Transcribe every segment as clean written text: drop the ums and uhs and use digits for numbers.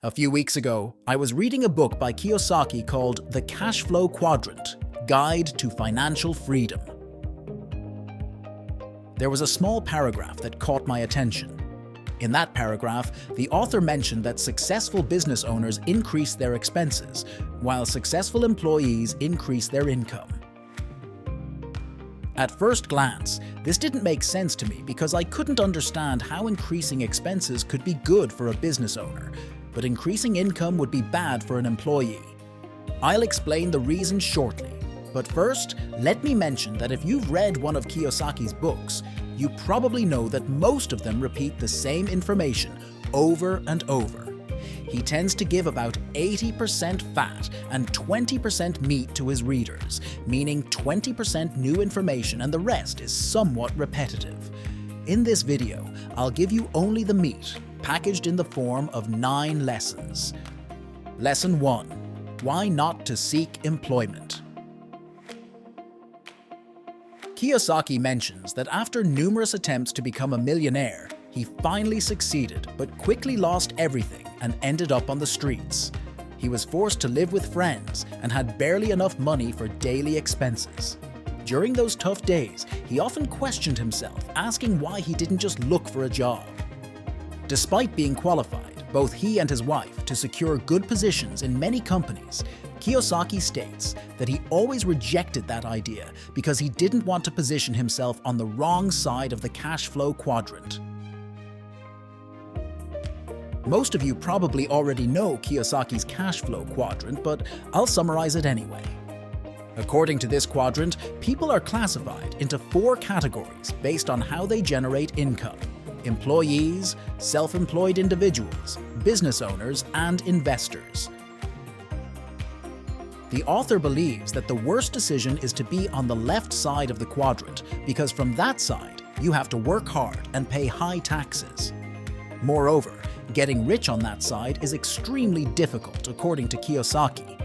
A few weeks ago, I was reading a book by Kiyosaki called The Cash Flow Quadrant: Guide to Financial Freedom. There was a small paragraph that caught my attention. In that paragraph, the author mentioned that successful business owners increase their expenses, while successful employees increase their income. At first glance, this didn't make sense to me because I couldn't understand how increasing expenses could be good for a business owner, but increasing income would be bad for an employee. I'll explain the reasons shortly, but first, let me mention that if you've read one of Kiyosaki's books, you probably know that most of them repeat the same information over and over. He tends to give about 80% fat and 20% meat to his readers, meaning 20% new information and the rest is somewhat repetitive. In this video, I'll give you only the meat, packaged in the form of 9 lessons. Lesson 1. Why not to seek employment? Kiyosaki mentions that after numerous attempts to become a millionaire, he finally succeeded but quickly lost everything and ended up on the streets. He was forced to live with friends and had barely enough money for daily expenses. During those tough days, he often questioned himself, asking why he didn't just look for a job. Despite being qualified, both he and his wife, to secure good positions in many companies, Kiyosaki states that he always rejected that idea because he didn't want to position himself on the wrong side of the cash flow quadrant. Most of you probably already know Kiyosaki's cash flow quadrant, but I'll summarize it anyway. According to this quadrant, people are classified into 4 categories based on how they generate income: employees, self-employed individuals, business owners, and investors. The author believes that the worst decision is to be on the left side of the quadrant because from that side, you have to work hard and pay high taxes. Moreover, getting rich on that side is extremely difficult, according to Kiyosaki.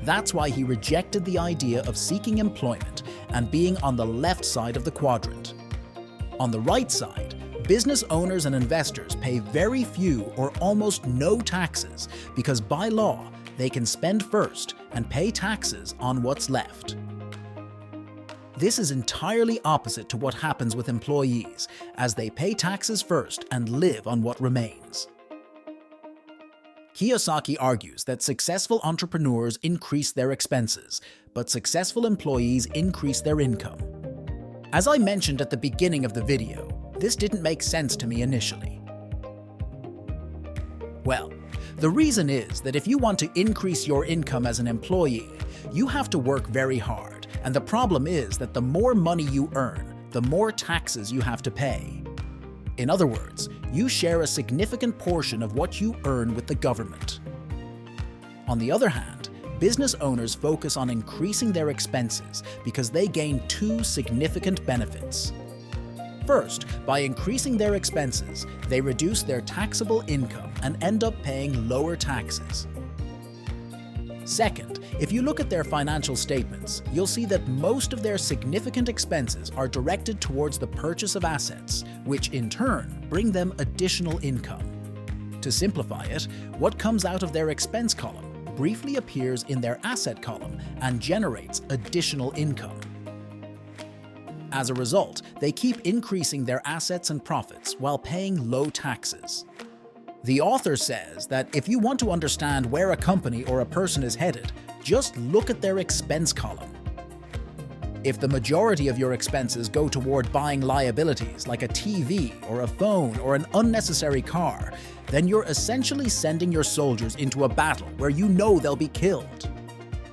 That's why he rejected the idea of seeking employment and being on the left side of the quadrant. On the right side, business owners and investors pay very few or almost no taxes because by law, they can spend first and pay taxes on what's left. This is entirely opposite to what happens with employees, as they pay taxes first and live on what remains. Kiyosaki argues that successful entrepreneurs increase their expenses, but successful employees increase their income. As I mentioned at the beginning of the video, this didn't make sense to me initially. Well, the reason is that if you want to increase your income as an employee, you have to work very hard, and the problem is that the more money you earn, the more taxes you have to pay. In other words, you share a significant portion of what you earn with the government. On the other hand, business owners focus on increasing their expenses because they gain 2 significant benefits. First, by increasing their expenses, they reduce their taxable income and end up paying lower taxes. Second, if you look at their financial statements, you'll see that most of their significant expenses are directed towards the purchase of assets, which in turn bring them additional income. To simplify it, what comes out of their expense column briefly appears in their asset column and generates additional income. As a result, they keep increasing their assets and profits while paying low taxes. The author says that if you want to understand where a company or a person is headed, just look at their expense column. If the majority of your expenses go toward buying liabilities like a TV or a phone or an unnecessary car, then you're essentially sending your soldiers into a battle where you know they'll be killed.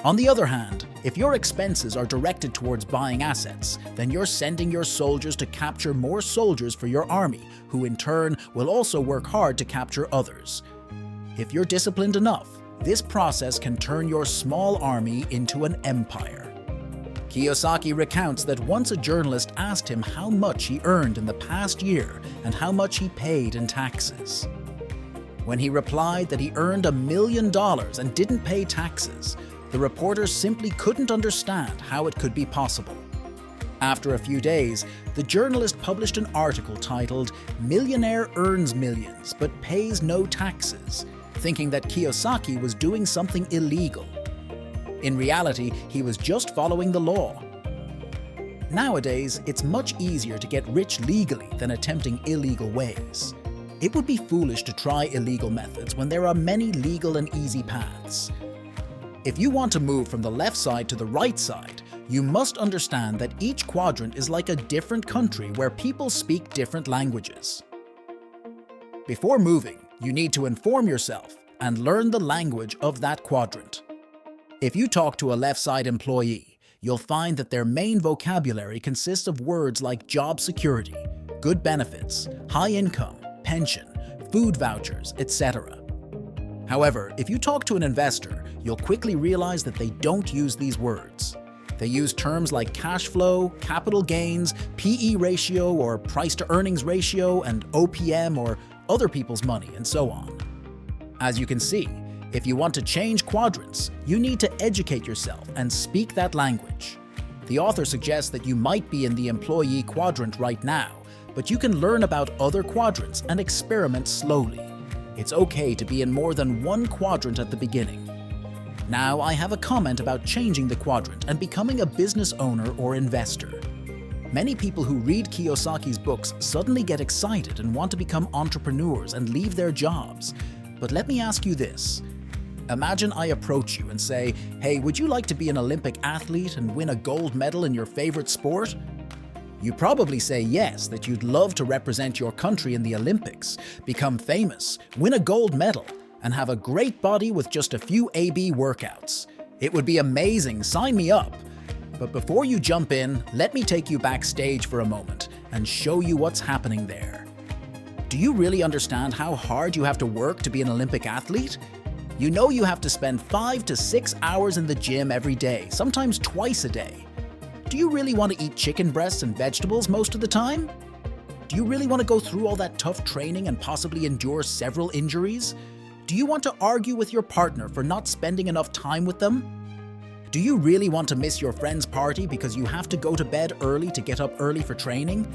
On the other hand, if your expenses are directed towards buying assets, then you're sending your soldiers to capture more soldiers for your army, who in turn will also work hard to capture others. If you're disciplined enough, this process can turn your small army into an empire. Kiyosaki recounts that once a journalist asked him how much he earned in the past year and how much he paid in taxes. When he replied that he earned $1 million and didn't pay taxes, the reporter simply couldn't understand how it could be possible. After a few days, the journalist published an article titled "Millionaire Earns Millions but Pays No Taxes. thinking that Kiyosaki was doing something illegal. In reality, he was just following the law. Nowadays, it's much easier to get rich legally than attempting illegal ways. It would be foolish to try illegal methods when there are many legal and easy paths. If you want to move from the left side to the right side, you must understand that each quadrant is like a different country where people speak different languages. Before moving, you need to inform yourself and learn the language of that quadrant. If you talk to a left side employee, you'll find that their main vocabulary consists of words like job security, good benefits, high income, pension, food vouchers, etc. However, if you talk to an investor, you'll quickly realize that they don't use these words. They use terms like cash flow, capital gains, PE ratio or price to earnings ratio, and OPM or other people's money, and so on. As you can see, if you want to change quadrants, you need to educate yourself and speak that language. The author suggests that you might be in the employee quadrant right now, but you can learn about other quadrants and experiment slowly. It's okay to be in more than one quadrant at the beginning. Now I have a comment about changing the quadrant and becoming a business owner or investor. Many people who read Kiyosaki's books suddenly get excited and want to become entrepreneurs and leave their jobs. But let me ask you this. Imagine I approach you and say, "Hey, would you like to be an Olympic athlete and win a gold medal in your favorite sport?" You probably say yes, that you'd love to represent your country in the Olympics, become famous, win a gold medal, and have a great body with just a few AB workouts. It would be amazing, sign me up. But before you jump in, let me take you backstage for a moment and show you what's happening there. Do you really understand how hard you have to work to be an Olympic athlete? You know you have to spend 5 to 6 hours in the gym every day, sometimes twice a day. Do you really want to eat chicken breasts and vegetables most of the time? Do you really want to go through all that tough training and possibly endure several injuries? Do you want to argue with your partner for not spending enough time with them? Do you really want to miss your friend's party because you have to go to bed early to get up early for training?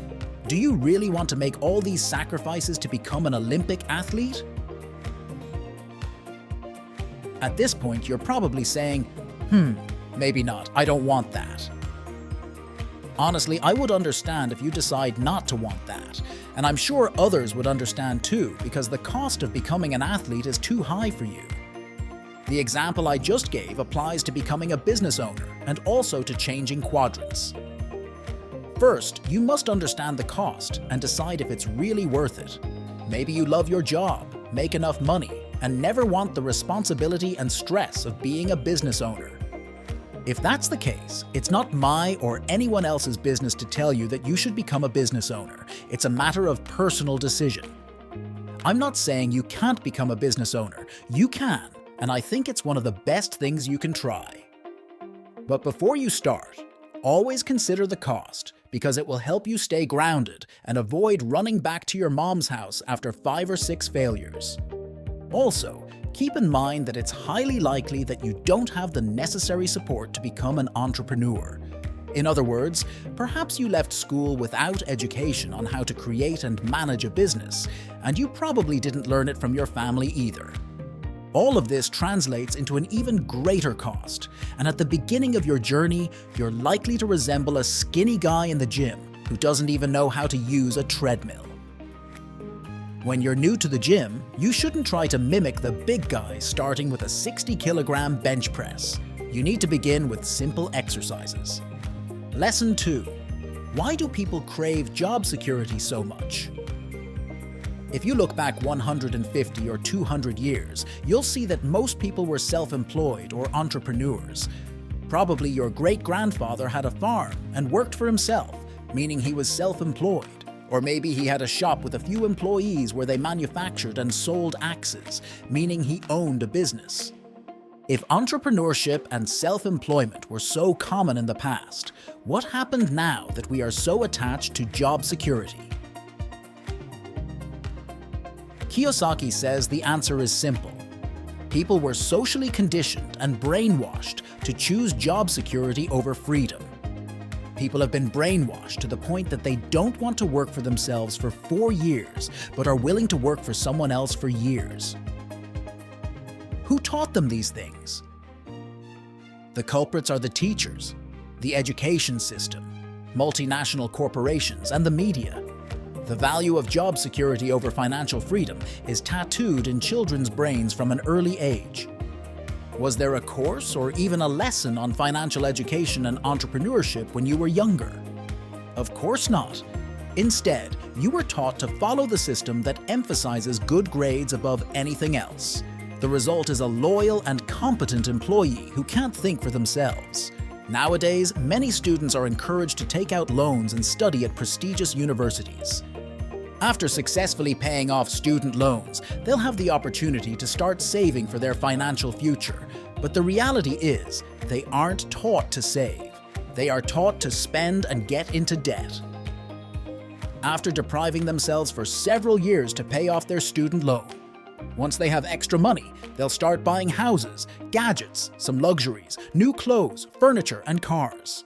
Do you really want to make all these sacrifices to become an Olympic athlete? At this point, you're probably saying, maybe not, I don't want that. Honestly, I would understand if you decide not to want that, and I'm sure others would understand too, because the cost of becoming an athlete is too high for you. The example I just gave applies to becoming a business owner and also to changing quadrants. First, you must understand the cost and decide if it's really worth it. Maybe you love your job, make enough money, and never want the responsibility and stress of being a business owner. If that's the case, it's not my or anyone else's business to tell you that you should become a business owner. It's a matter of personal decision. I'm not saying you can't become a business owner. You can, and I think it's one of the best things you can try. But before you start, always consider the cost, because it will help you stay grounded and avoid running back to your mom's house after 5 or 6 failures. Also, keep in mind that it's highly likely that you don't have the necessary support to become an entrepreneur. In other words, perhaps you left school without education on how to create and manage a business, and you probably didn't learn it from your family either. All of this translates into an even greater cost, and at the beginning of your journey, you're likely to resemble a skinny guy in the gym who doesn't even know how to use a treadmill. When you're new to the gym, you shouldn't try to mimic the big guys starting with a 60-kilogram bench press. You need to begin with simple exercises. Lesson 2. Why do people crave job security so much? If you look back 150 or 200 years, you'll see that most people were self-employed or entrepreneurs. Probably your great-grandfather had a farm and worked for himself, meaning he was self-employed. Or maybe he had a shop with a few employees where they manufactured and sold axes, meaning he owned a business. If entrepreneurship and self-employment were so common in the past, what happened now that we are so attached to job security? Kiyosaki says the answer is simple. People were socially conditioned and brainwashed to choose job security over freedom. People have been brainwashed to the point that they don't want to work for themselves for 4 years, but are willing to work for someone else for years. Who taught them these things? The culprits are the teachers, the education system, multinational corporations, and the media. The value of job security over financial freedom is tattooed in children's brains from an early age. Was there a course or even a lesson on financial education and entrepreneurship when you were younger? Of course not. Instead, you were taught to follow the system that emphasizes good grades above anything else. The result is a loyal and competent employee who can't think for themselves. Nowadays, many students are encouraged to take out loans and study at prestigious universities. After successfully paying off student loans, they'll have the opportunity to start saving for their financial future. But the reality is, they aren't taught to save. They are taught to spend and get into debt. After depriving themselves for several years to pay off their student loan, once they have extra money, they'll start buying houses, gadgets, some luxuries, new clothes, furniture, and cars.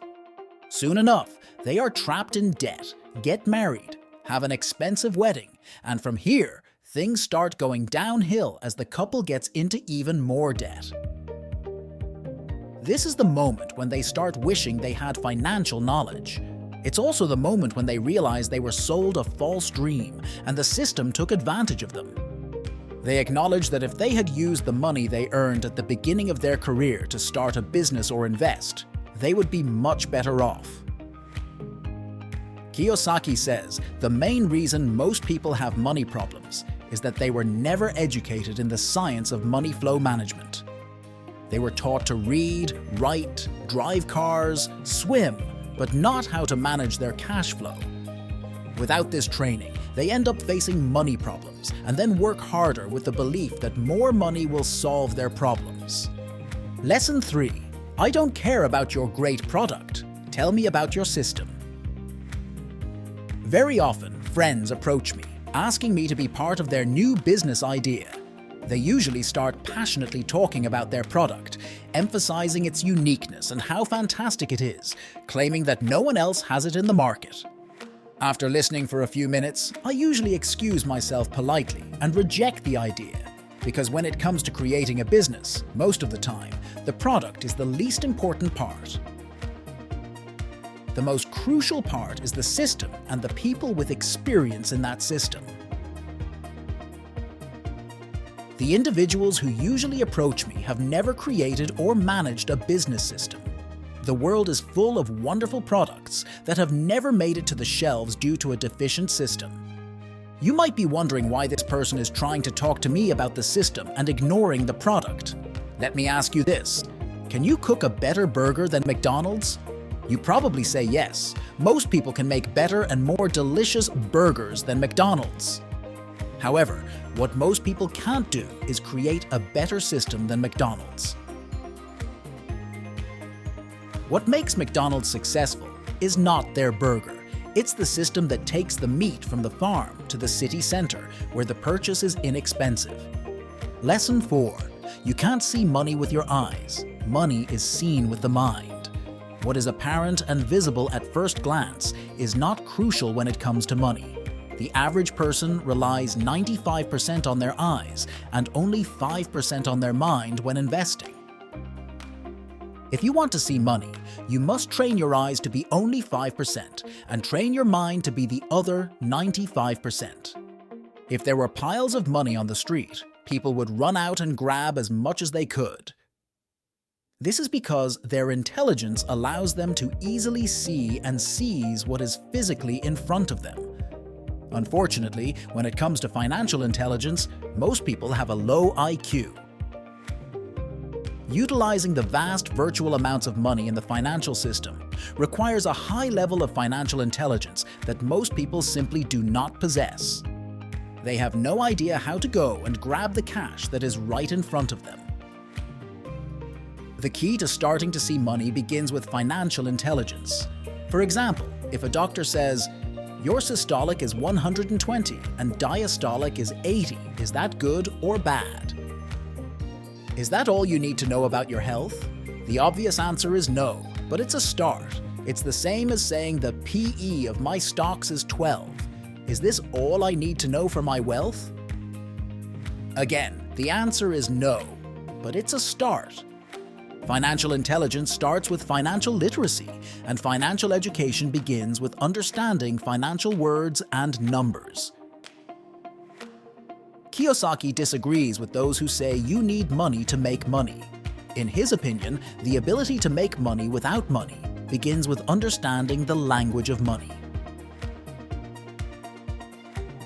Soon enough, they are trapped in debt, get married, have an expensive wedding, and from here, things start going downhill as the couple gets into even more debt. This is the moment when they start wishing they had financial knowledge. It's also the moment when they realize they were sold a false dream and the system took advantage of them. They acknowledge that if they had used the money they earned at the beginning of their career to start a business or invest, they would be much better off. Kiyosaki says the main reason most people have money problems is that they were never educated in the science of money flow management. They were taught to read, write, drive cars, swim, but not how to manage their cash flow. Without this training, they end up facing money problems and then work harder with the belief that more money will solve their problems. Lesson 3. I don't care about your great product. Tell me about your system. Very often, friends approach me, asking me to be part of their new business idea. They usually start passionately talking about their product, emphasizing its uniqueness and how fantastic it is, claiming that no one else has it in the market. After listening for a few minutes, I usually excuse myself politely and reject the idea, because when it comes to creating a business, most of the time, the product is the least important part. The most crucial part is the system and the people with experience in that system. The individuals who usually approach me have never created or managed a business system. The world is full of wonderful products that have never made it to the shelves due to a deficient system. You might be wondering why this person is trying to talk to me about the system and ignoring the product. Let me ask you this: can you cook a better burger than McDonald's? You probably say yes. Most people can make better and more delicious burgers than McDonald's. However, what most people can't do is create a better system than McDonald's. What makes McDonald's successful is not their burger. It's the system that takes the meat from the farm to the city center, where the purchase is inexpensive. Lesson 4. You can't see money with your eyes. Money is seen with the mind. What is apparent and visible at first glance is not crucial when it comes to money. The average person relies 95% on their eyes and only 5% on their mind when investing. If you want to see money, you must train your eyes to be only 5% and train your mind to be the other 95%. If there were piles of money on the street, people would run out and grab as much as they could. This is because their intelligence allows them to easily see and seize what is physically in front of them. Unfortunately, when it comes to financial intelligence, most people have a low IQ. Utilizing the vast virtual amounts of money in the financial system requires a high level of financial intelligence that most people simply do not possess. They have no idea how to go and grab the cash that is right in front of them. The key to starting to see money begins with financial intelligence. For example, if a doctor says, "Your systolic is 120 and diastolic is 80, is that good or bad?" Is that all you need to know about your health? The obvious answer is no, but it's a start. It's the same as saying the PE of my stocks is 12. Is this all I need to know for my wealth? Again, the answer is no. but it's a start. Financial intelligence starts with financial literacy, and financial education begins with understanding financial words and numbers. Kiyosaki disagrees with those who say you need money to make money. In his opinion, the ability to make money without money begins with understanding the language of money.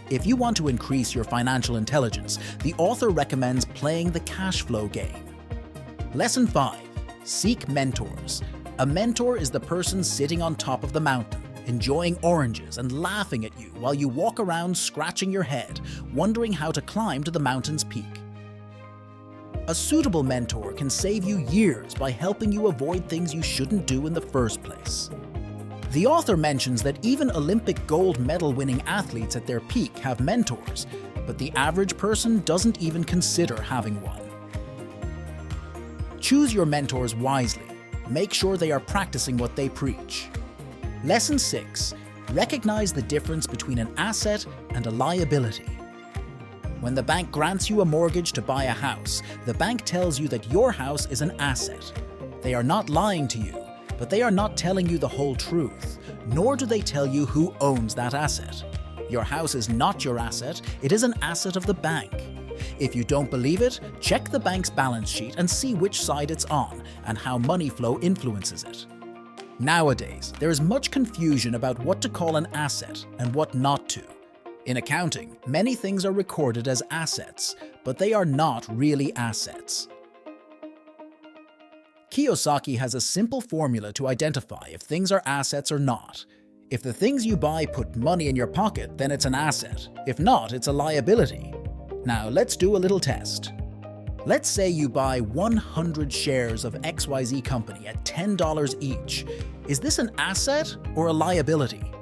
If you want to increase your financial intelligence, the author recommends playing the cash flow game. Lesson 5. Seek mentors. A mentor is the person sitting on top of the mountain, enjoying oranges and laughing at you while you walk around scratching your head, wondering how to climb to the mountain's peak. A suitable mentor can save you years by helping you avoid things you shouldn't do in the first place. The author mentions that even Olympic gold medal winning athletes at their peak have mentors, but the average person doesn't even consider having one. Choose your mentors wisely. Make sure they are practicing what they preach. Lesson 6. Recognize the difference between an asset and a liability. When the bank grants you a mortgage to buy a house, the bank tells you that your house is an asset. They are not lying to you, but they are not telling you the whole truth, nor do they tell you who owns that asset. Your house is not your asset, it is an asset of the bank. If you don't believe it, check the bank's balance sheet and see which side it's on and how money flow influences it. Nowadays, there is much confusion about what to call an asset and what not to. In accounting, many things are recorded as assets, but they are not really assets. Kiyosaki has a simple formula to identify if things are assets or not. If the things you buy put money in your pocket, then it's an asset. If not, it's a liability. Now let's do a little test. Let's say you buy 100 shares of XYZ company at $10 each. Is this an asset or a liability?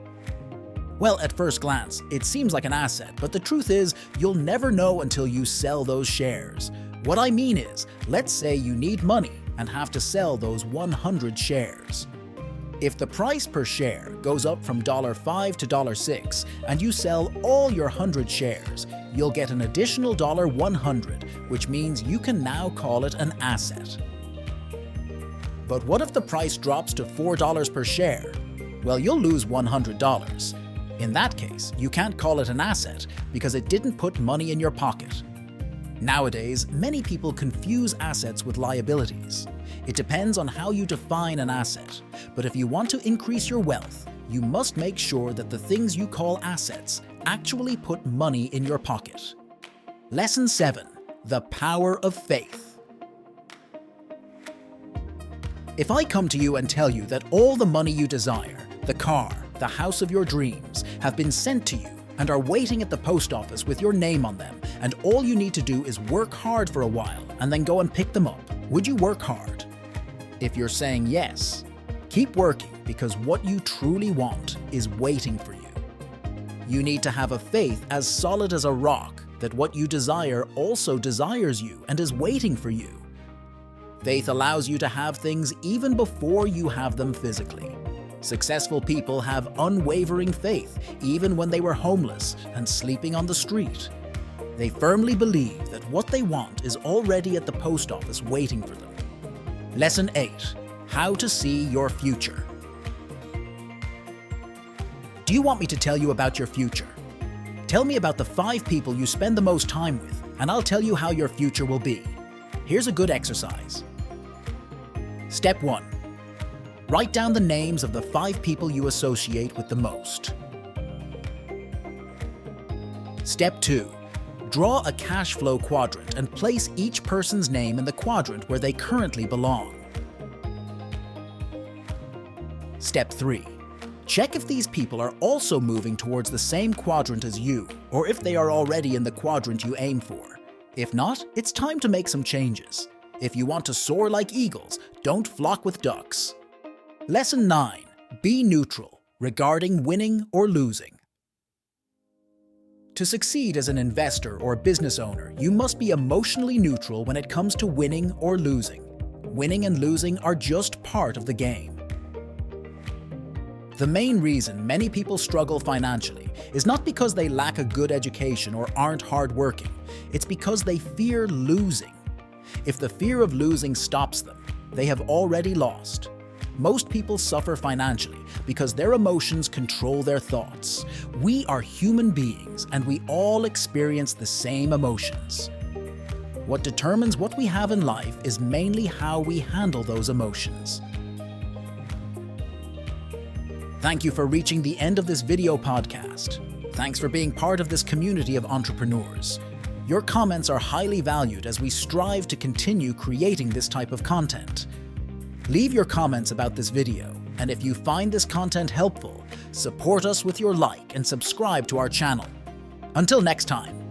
Well, at first glance, it seems like an asset, but the truth is, you'll never know until you sell those shares. What I mean is, let's say you need money and have to sell those 100 shares. If the price per share goes up from $5 to $6 and you sell all your 100 shares, you'll get an additional $100, which means you can now call it an asset. But what if the price drops to $4 per share? Well, you'll lose $100. In that case, you can't call it an asset because it didn't put money in your pocket. Nowadays, many people confuse assets with liabilities. It depends on how you define an asset, but if you want to increase your wealth, you must make sure that the things you call assets actually put money in your pocket. Lesson 7. The power of faith. If I come to you and tell you that all the money you desire, the car, the house of your dreams, have been sent to you and are waiting at the post office with your name on them, and all you need to do is work hard for a while and then go and pick them up, would you work hard? If you're saying yes, keep working because what you truly want is waiting for you. You need to have a faith as solid as a rock that what you desire also desires you and is waiting for you. Faith allows you to have things even before you have them physically. Successful people have unwavering faith even when they were homeless and sleeping on the street. They firmly believe that what they want is already at the post office waiting for them. Lesson 8. How to see your future. Do you want me to tell you about your future? Tell me about the 5 people you spend the most time with, and I'll tell you how your future will be. Here's a good exercise. Step 1. Write down the names of the 5 people you associate with the most. Step 2. Draw a cash flow quadrant and place each person's name in the quadrant where they currently belong. Step 3. Check if these people are also moving towards the same quadrant as you, or if they are already in the quadrant you aim for. If not, it's time to make some changes. If you want to soar like eagles, don't flock with ducks. Lesson 9. Be neutral regarding winning or losing. To succeed as an investor or business owner, you must be emotionally neutral when it comes to winning or losing. Winning and losing are just part of the game. The main reason many people struggle financially is not because they lack a good education or aren't hardworking. It's because they fear losing. If the fear of losing stops them, they have already lost. Most people suffer financially because their emotions control their thoughts. We are human beings and we all experience the same emotions. What determines what we have in life is mainly how we handle those emotions. Thank you for reaching the end of this video podcast. Thanks for being part of this community of entrepreneurs. Your comments are highly valued as we strive to continue creating this type of content. Leave your comments about this video, and if you find this content helpful, support us with your like and subscribe to our channel. Until next time.